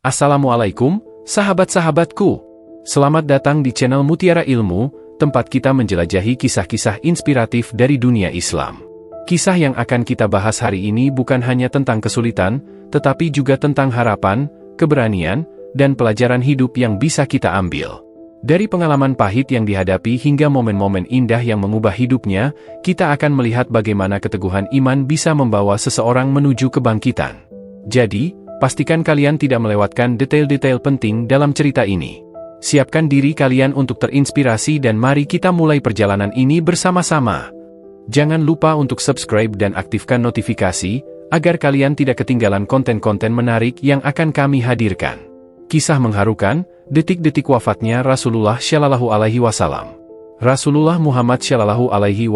Assalamualaikum, sahabat-sahabatku. Selamat datang di channel Mutiara Ilmu, tempat kita menjelajahi kisah-kisah inspiratif dari dunia Islam. Kisah yang akan kita bahas hari ini bukan hanya tentang kesulitan, tetapi juga tentang harapan, keberanian, dan pelajaran hidup yang bisa kita ambil. Dari pengalaman pahit yang dihadapi hingga momen-momen indah yang mengubah hidupnya, kita akan melihat bagaimana keteguhan iman bisa membawa seseorang menuju kebangkitan. Jadi, pastikan kalian tidak melewatkan detail-detail penting dalam cerita ini. Siapkan diri kalian untuk terinspirasi dan mari kita mulai perjalanan ini bersama-sama. Jangan lupa untuk subscribe dan aktifkan notifikasi, agar kalian tidak ketinggalan konten-konten menarik yang akan kami hadirkan. Kisah mengharukan, detik-detik wafatnya Rasulullah Shallallahu Alaihi Wasallam. Rasulullah Muhammad Shallallahu Alaihi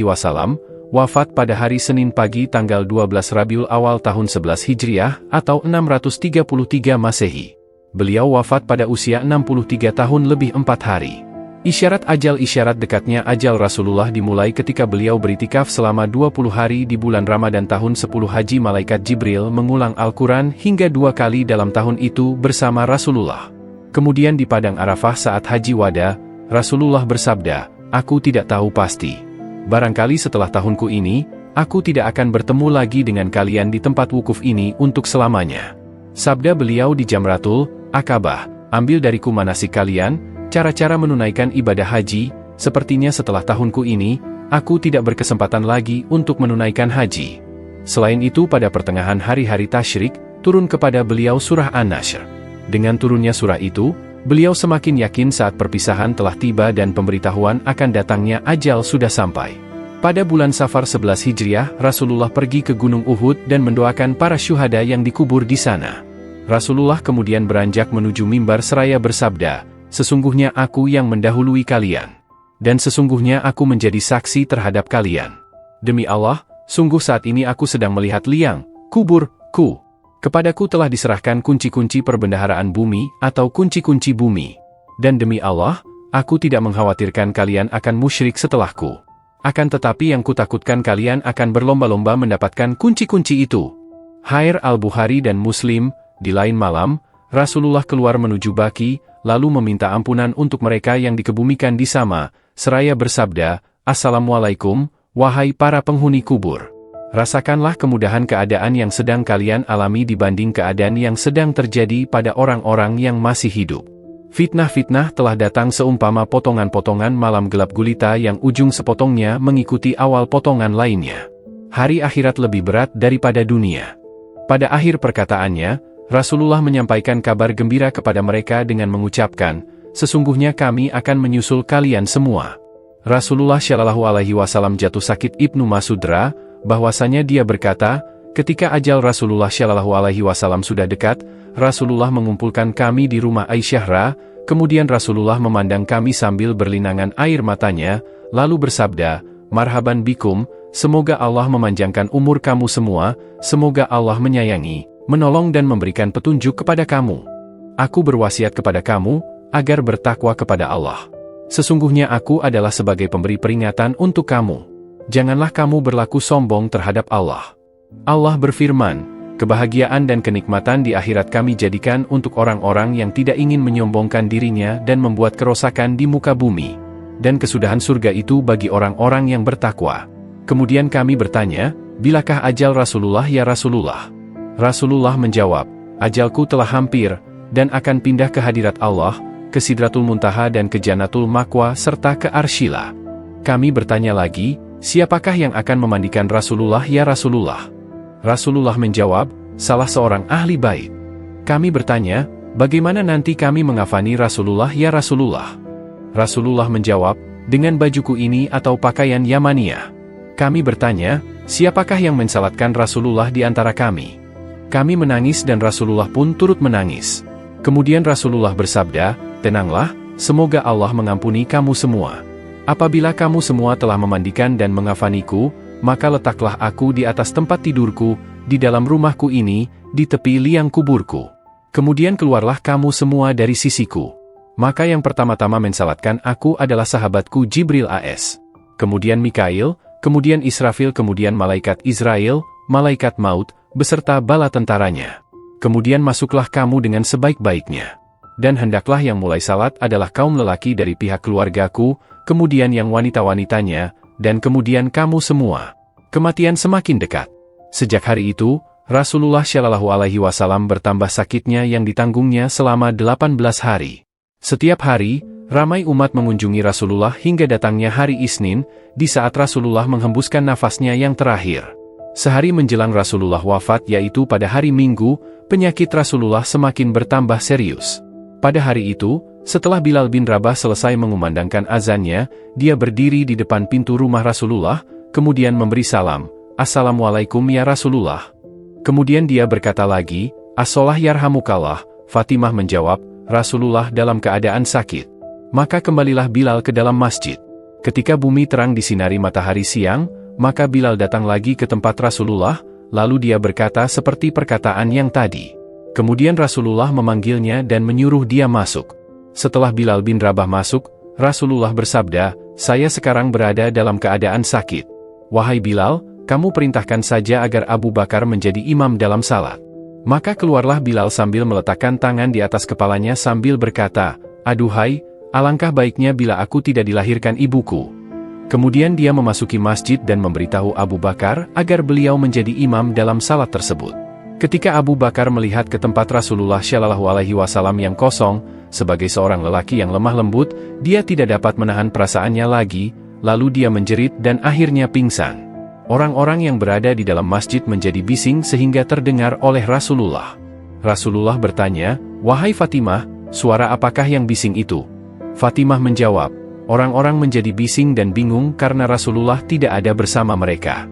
Wasallam wafat pada hari Senin pagi tanggal 12 Rabiul Awal tahun 11 Hijriah atau 633 Masehi. Beliau wafat pada usia 63 tahun lebih 4 hari. Isyarat dekatnya ajal Rasulullah dimulai ketika beliau beritikaf selama 20 hari di bulan Ramadan tahun 10 Haji. Malaikat Jibril mengulang Al-Quran hingga 2 kali dalam tahun itu bersama Rasulullah. Kemudian di Padang Arafah saat Haji Wada, Rasulullah bersabda, "Aku tidak tahu pasti. Barangkali setelah tahunku ini, aku tidak akan bertemu lagi dengan kalian di tempat wukuf ini untuk selamanya." Sabda beliau di Jamratul Aqabah, "Ambil dariku manasik kalian, cara-cara menunaikan ibadah haji, sepertinya setelah tahunku ini, aku tidak berkesempatan lagi untuk menunaikan haji." Selain itu pada pertengahan hari-hari tasyrik, turun kepada beliau surah An-Nashr. Dengan turunnya surah itu, beliau semakin yakin saat perpisahan telah tiba dan pemberitahuan akan datangnya ajal sudah sampai. Pada bulan Safar 11 Hijriah, Rasulullah pergi ke Gunung Uhud dan mendoakan para syuhada yang dikubur di sana. Rasulullah kemudian beranjak menuju mimbar seraya bersabda, "Sesungguhnya aku yang mendahului kalian. Dan sesungguhnya aku menjadi saksi terhadap kalian. Demi Allah, sungguh saat ini aku sedang melihat liang kuburku. Kepadaku telah diserahkan kunci-kunci perbendaharaan bumi atau kunci-kunci bumi. Dan demi Allah, aku tidak mengkhawatirkan kalian akan musyrik setelahku. Akan tetapi yang kutakutkan kalian akan berlomba-lomba mendapatkan kunci-kunci itu." Hair Al-Bukhari dan Muslim. Di lain malam, Rasulullah keluar menuju Baqi, lalu meminta ampunan untuk mereka yang dikebumikan di sana, seraya bersabda, "Assalamualaikum, wahai para penghuni kubur. Rasakanlah kemudahan keadaan yang sedang kalian alami dibanding keadaan yang sedang terjadi pada orang-orang yang masih hidup. Fitnah-fitnah telah datang seumpama potongan-potongan malam gelap gulita yang ujung sepotongnya mengikuti awal potongan lainnya. Hari akhirat lebih berat daripada dunia." Pada akhir perkataannya, Rasulullah menyampaikan kabar gembira kepada mereka dengan mengucapkan, "Sesungguhnya kami akan menyusul kalian semua." Rasulullah Shallallahu Alaihi Wasallam jatuh sakit. Ibnu Mas'udra, bahwasanya dia berkata, ketika ajal Rasulullah Shallallahu Alaihi Wasallam sudah dekat, Rasulullah mengumpulkan kami di rumah Aisyah. Kemudian Rasulullah memandang kami sambil berlinangan air matanya, lalu bersabda, "Marhaban bikum, semoga Allah memanjangkan umur kamu semua, semoga Allah menyayangi, menolong dan memberikan petunjuk kepada kamu. Aku berwasiat kepada kamu, agar bertakwa kepada Allah. Sesungguhnya aku adalah sebagai pemberi peringatan untuk kamu. Janganlah kamu berlaku sombong terhadap Allah. Allah berfirman, kebahagiaan dan kenikmatan di akhirat kami jadikan untuk orang-orang yang tidak ingin menyombongkan dirinya dan membuat kerosakan di muka bumi. Dan kesudahan surga itu bagi orang-orang yang bertakwa." Kemudian kami bertanya, "Bilakah ajal Rasulullah ya Rasulullah?" Rasulullah menjawab, "Ajalku telah hampir, dan akan pindah ke hadirat Allah, ke Sidratul Muntaha dan ke Jannatul Ma'wa serta ke Arsyila." Kami bertanya lagi, "Siapakah yang akan memandikan Rasulullah ya Rasulullah?" Rasulullah menjawab, "Salah seorang ahli bait." Kami bertanya, "Bagaimana nanti kami mengafani Rasulullah ya Rasulullah?" Rasulullah menjawab, "Dengan bajuku ini atau pakaian Yamaniyah." Kami bertanya, "Siapakah yang mensalatkan Rasulullah di antara kami?" Kami menangis dan Rasulullah pun turut menangis. Kemudian Rasulullah bersabda, "Tenanglah, semoga Allah mengampuni kamu semua. Apabila kamu semua telah memandikan dan mengafaniku, maka letaklah aku di atas tempat tidurku, di dalam rumahku ini, di tepi liang kuburku. Kemudian keluarlah kamu semua dari sisiku." Maka yang pertama-tama mensalatkan aku adalah sahabatku Jibril AS. Kemudian Mikail, kemudian Israfil, kemudian malaikat Israel, malaikat maut, beserta bala tentaranya. Kemudian masuklah kamu dengan sebaik-baiknya. Dan hendaklah yang mulai salat adalah kaum lelaki dari pihak keluargaku, kemudian yang wanita-wanitanya, dan kemudian kamu semua. Kematian semakin dekat. Sejak hari itu, Rasulullah Shallallahu Alaihi Wasallam bertambah sakitnya yang ditanggungnya selama 18 hari. Setiap hari, ramai umat mengunjungi Rasulullah hingga datangnya hari Isnin, di saat Rasulullah menghembuskan nafasnya yang terakhir. Sehari menjelang Rasulullah wafat yaitu pada hari Minggu, penyakit Rasulullah semakin bertambah serius. Pada hari itu, setelah Bilal bin Rabah selesai mengumandangkan azannya, dia berdiri di depan pintu rumah Rasulullah, kemudian memberi salam, "Assalamualaikum ya Rasulullah." Kemudian dia berkata lagi, "As-sholah yarhamukallah." Fatimah menjawab, "Rasulullah dalam keadaan sakit." Maka kembalilah Bilal ke dalam masjid. Ketika bumi terang disinari matahari siang, maka Bilal datang lagi ke tempat Rasulullah, lalu dia berkata seperti perkataan yang tadi. Kemudian Rasulullah memanggilnya dan menyuruh dia masuk. Setelah Bilal bin Rabah masuk, Rasulullah bersabda, "Saya sekarang berada dalam keadaan sakit. Wahai Bilal, kamu perintahkan saja agar Abu Bakar menjadi imam dalam salat." Maka keluarlah Bilal sambil meletakkan tangan di atas kepalanya sambil berkata, "Aduhai, alangkah baiknya bila aku tidak dilahirkan ibuku." Kemudian dia memasuki masjid dan memberitahu Abu Bakar agar beliau menjadi imam dalam salat tersebut. Ketika Abu Bakar melihat ke tempat Rasulullah Shallallahu Alaihi Wasallam yang kosong, sebagai seorang lelaki yang lemah lembut, dia tidak dapat menahan perasaannya lagi, lalu dia menjerit dan akhirnya pingsan. Orang-orang yang berada di dalam masjid menjadi bising sehingga terdengar oleh Rasulullah. Rasulullah bertanya, "Wahai Fatimah, suara apakah yang bising itu?" Fatimah menjawab, "Orang-orang menjadi bising dan bingung karena Rasulullah tidak ada bersama mereka."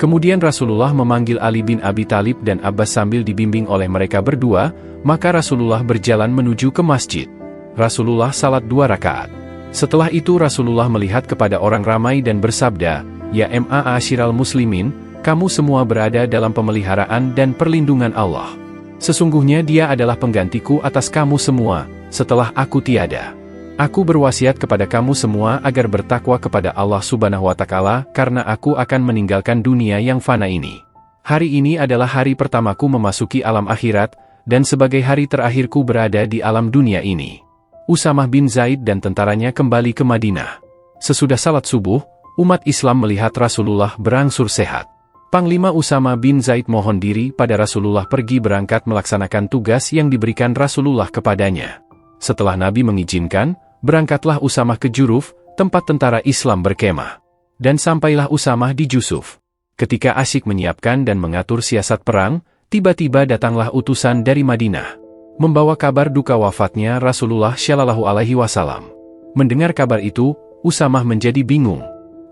Kemudian Rasulullah memanggil Ali bin Abi Thalib dan Abbas sambil dibimbing oleh mereka berdua, maka Rasulullah berjalan menuju ke masjid. Rasulullah salat 2 rakaat. Setelah itu Rasulullah melihat kepada orang ramai dan bersabda, "Ya ma'asyiral muslimin, kamu semua berada dalam pemeliharaan dan perlindungan Allah. Sesungguhnya Dia adalah penggantiku atas kamu semua, setelah aku tiada. Aku berwasiat kepada kamu semua agar bertakwa kepada Allah Subhanahu wa Ta'ala, karena aku akan meninggalkan dunia yang fana ini. Hari ini adalah hari pertamaku memasuki alam akhirat, dan sebagai hari terakhirku berada di alam dunia ini." Usamah bin Zaid dan tentaranya kembali ke Madinah. Sesudah salat subuh, umat Islam melihat Rasulullah berangsur sehat. Panglima Usamah bin Zaid mohon diri pada Rasulullah pergi berangkat melaksanakan tugas yang diberikan Rasulullah kepadanya. Setelah Nabi mengizinkan, berangkatlah Usamah ke Juruf, tempat tentara Islam berkemah. Dan sampailah Usamah di Jusuf. Ketika asyik menyiapkan dan mengatur siasat perang, tiba-tiba datanglah utusan dari Madinah, membawa kabar duka wafatnya Rasulullah Shallallahu Alaihi Wasallam. Mendengar kabar itu, Usamah menjadi bingung.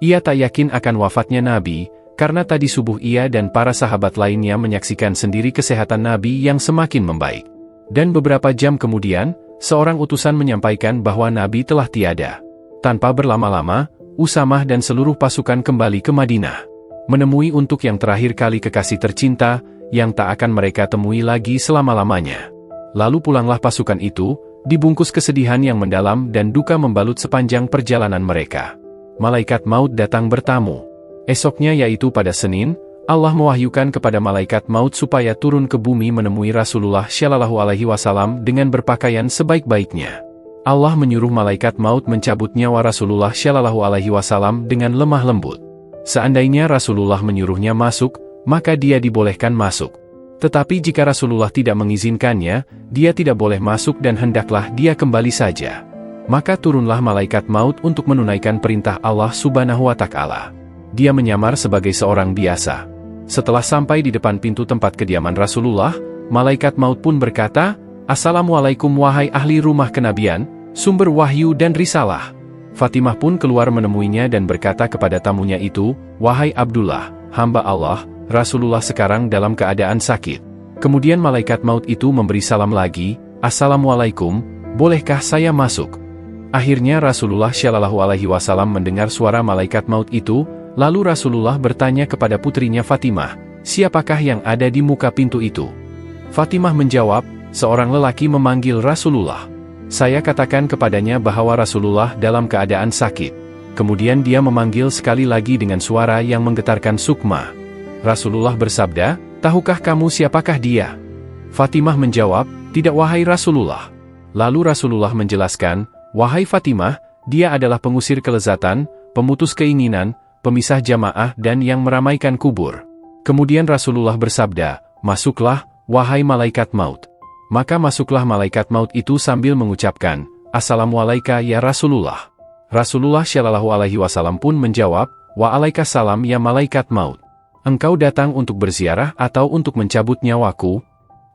Ia tak yakin akan wafatnya Nabi, karena tadi subuh ia dan para sahabat lainnya menyaksikan sendiri kesehatan Nabi yang semakin membaik. Dan beberapa jam kemudian, seorang utusan menyampaikan bahwa Nabi telah tiada. Tanpa berlama-lama, Usamah dan seluruh pasukan kembali ke Madinah, menemui untuk yang terakhir kali kekasih tercinta, yang tak akan mereka temui lagi selama-lamanya. Lalu pulanglah pasukan itu, dibungkus kesedihan yang mendalam dan duka membalut sepanjang perjalanan mereka. Malaikat maut datang bertamu. Esoknya yaitu pada Senin, Allah mewahyukan kepada malaikat maut supaya turun ke bumi menemui Rasulullah Shallallahu Alaihi Wasallam dengan berpakaian sebaik-baiknya. Allah menyuruh malaikat maut mencabut nyawa Rasulullah Shallallahu Alaihi Wasallam dengan lemah lembut. Seandainya Rasulullah menyuruhnya masuk, maka dia dibolehkan masuk. Tetapi jika Rasulullah tidak mengizinkannya, dia tidak boleh masuk dan hendaklah dia kembali saja. Maka turunlah malaikat maut untuk menunaikan perintah Allah Subhanahu wa Ta'ala. Dia menyamar sebagai seorang biasa. Setelah sampai di depan pintu tempat kediaman Rasulullah, malaikat maut pun berkata, "Assalamualaikum wahai ahli rumah kenabian, sumber wahyu dan risalah." Fatimah pun keluar menemuinya dan berkata kepada tamunya itu, "Wahai Abdullah, hamba Allah, Rasulullah sekarang dalam keadaan sakit." Kemudian malaikat maut itu memberi salam lagi, "Assalamualaikum, bolehkah saya masuk?" Akhirnya Rasulullah Shallallahu Alaihi Wasallam mendengar suara malaikat maut itu. Lalu Rasulullah bertanya kepada putrinya Fatimah, "Siapakah yang ada di muka pintu itu?" Fatimah menjawab, "Seorang lelaki memanggil Rasulullah. Saya katakan kepadanya bahwa Rasulullah dalam keadaan sakit." Kemudian dia memanggil sekali lagi dengan suara yang menggetarkan sukma. Rasulullah bersabda, "Tahukah kamu siapakah dia?" Fatimah menjawab, "Tidak wahai Rasulullah." Lalu Rasulullah menjelaskan, "Wahai Fatimah, dia adalah pengusir kelezatan, pemutus keinginan, pemisah jamaah dan yang meramaikan kubur." Kemudian Rasulullah bersabda, "Masuklah, wahai malaikat maut." Maka masuklah malaikat maut itu sambil mengucapkan, "Assalamualaikum ya Rasulullah." Rasulullah Shallallahu Alaihi Wasallam pun menjawab, "Waalaikumsalam ya malaikat maut. Engkau datang untuk berziarah atau untuk mencabut nyawaku?"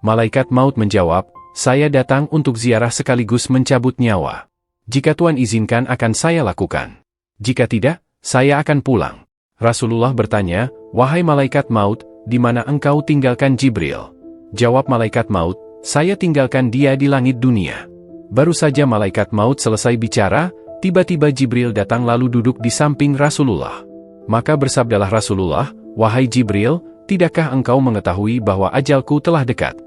Malaikat maut menjawab, "Saya datang untuk ziarah sekaligus mencabut nyawa. Jika Tuhan izinkan akan saya lakukan. Jika tidak, saya akan pulang." Rasulullah bertanya, "Wahai malaikat maut, di mana engkau tinggalkan Jibril?" Jawab malaikat maut, "Saya tinggalkan dia di langit dunia." Baru saja malaikat maut selesai bicara, tiba-tiba Jibril datang lalu duduk di samping Rasulullah. Maka bersabdalah Rasulullah, "Wahai Jibril, tidakkah engkau mengetahui bahwa ajalku telah dekat?"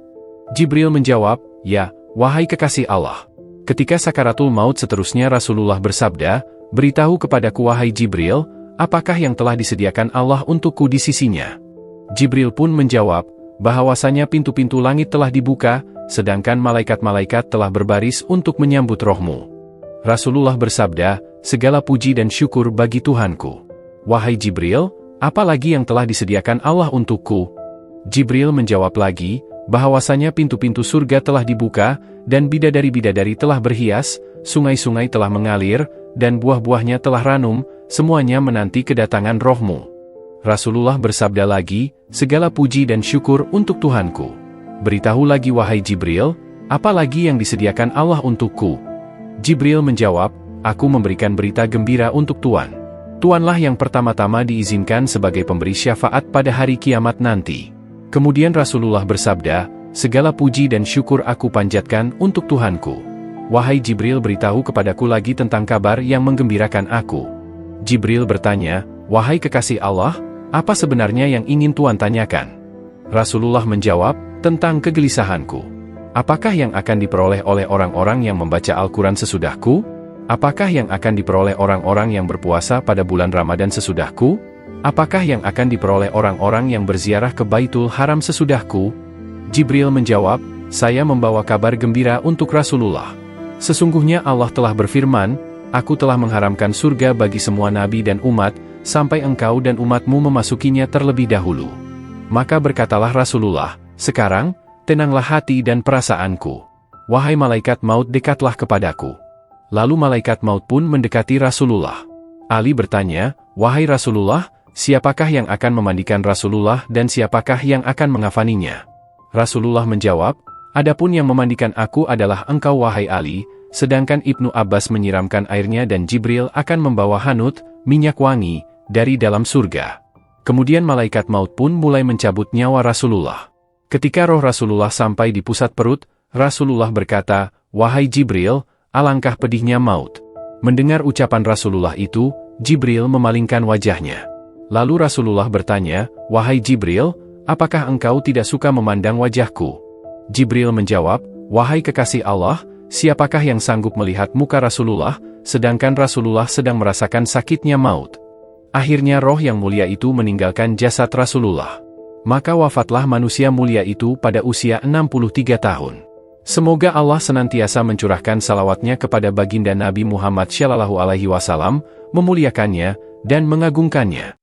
Jibril menjawab, "Ya, wahai kekasih Allah." Ketika sakaratul maut seterusnya Rasulullah bersabda, "Beritahu kepadaku wahai Jibril, apakah yang telah disediakan Allah untukku di sisinya?" Jibril pun menjawab, bahwasanya pintu-pintu langit telah dibuka, sedangkan malaikat-malaikat telah berbaris untuk menyambut rohmu. Rasulullah bersabda, "Segala puji dan syukur bagi Tuhanku. Wahai Jibril, apa lagi yang telah disediakan Allah untukku?" Jibril menjawab lagi, bahwasanya pintu-pintu surga telah dibuka, dan bidadari-bidadari telah berhias, sungai-sungai telah mengalir, dan buah-buahnya telah ranum, semuanya menanti kedatangan rohmu. Rasulullah bersabda lagi, "Segala puji dan syukur untuk Tuhanku. Beritahu lagi wahai Jibril, apa lagi yang disediakan Allah untukku?" Jibril menjawab, "Aku memberikan berita gembira untuk Tuhan. Tuhanlah yang pertama-tama diizinkan sebagai pemberi syafaat pada hari kiamat nanti." Kemudian Rasulullah bersabda, "Segala puji dan syukur aku panjatkan untuk Tuhanku. Wahai Jibril, beritahu kepadaku lagi tentang kabar yang menggembirakan aku." Jibril bertanya, "Wahai kekasih Allah, apa sebenarnya yang ingin Tuhan tanyakan?" Rasulullah menjawab, "Tentang kegelisahanku. Apakah yang akan diperoleh oleh orang-orang yang membaca Al-Quran sesudahku? Apakah yang akan diperoleh orang-orang yang berpuasa pada bulan Ramadan sesudahku? Apakah yang akan diperoleh orang-orang yang berziarah ke Baitul Haram sesudahku?" Jibril menjawab, "Saya membawa kabar gembira untuk Rasulullah. Sesungguhnya Allah telah berfirman, Aku telah mengharamkan surga bagi semua nabi dan umat, sampai engkau dan umatmu memasukinya terlebih dahulu." Maka berkatalah Rasulullah, "Sekarang, tenanglah hati dan perasaanku. Wahai malaikat maut, dekatlah kepadaku." Lalu malaikat maut pun mendekati Rasulullah. Ali bertanya, "Wahai Rasulullah, siapakah yang akan memandikan Rasulullah dan siapakah yang akan mengafaninya?" Rasulullah menjawab, "Adapun yang memandikan aku adalah engkau wahai Ali, sedangkan Ibnu Abbas menyiramkan airnya dan Jibril akan membawa hanut, minyak wangi, dari dalam surga." Kemudian malaikat maut pun mulai mencabut nyawa Rasulullah. Ketika roh Rasulullah sampai di pusat perut, Rasulullah berkata, "Wahai Jibril, alangkah pedihnya maut." Mendengar ucapan Rasulullah itu, Jibril memalingkan wajahnya. Lalu Rasulullah bertanya, "Wahai Jibril, apakah engkau tidak suka memandang wajahku?" Jibril menjawab, "Wahai kekasih Allah, siapakah yang sanggup melihat muka Rasulullah, sedangkan Rasulullah sedang merasakan sakitnya maut?" Akhirnya roh yang mulia itu meninggalkan jasad Rasulullah. Maka wafatlah manusia mulia itu pada usia 63 tahun. Semoga Allah senantiasa mencurahkan salawatnya kepada baginda Nabi Muhammad Shallallahu Alaihi Wasallam, memuliakannya, dan mengagungkannya.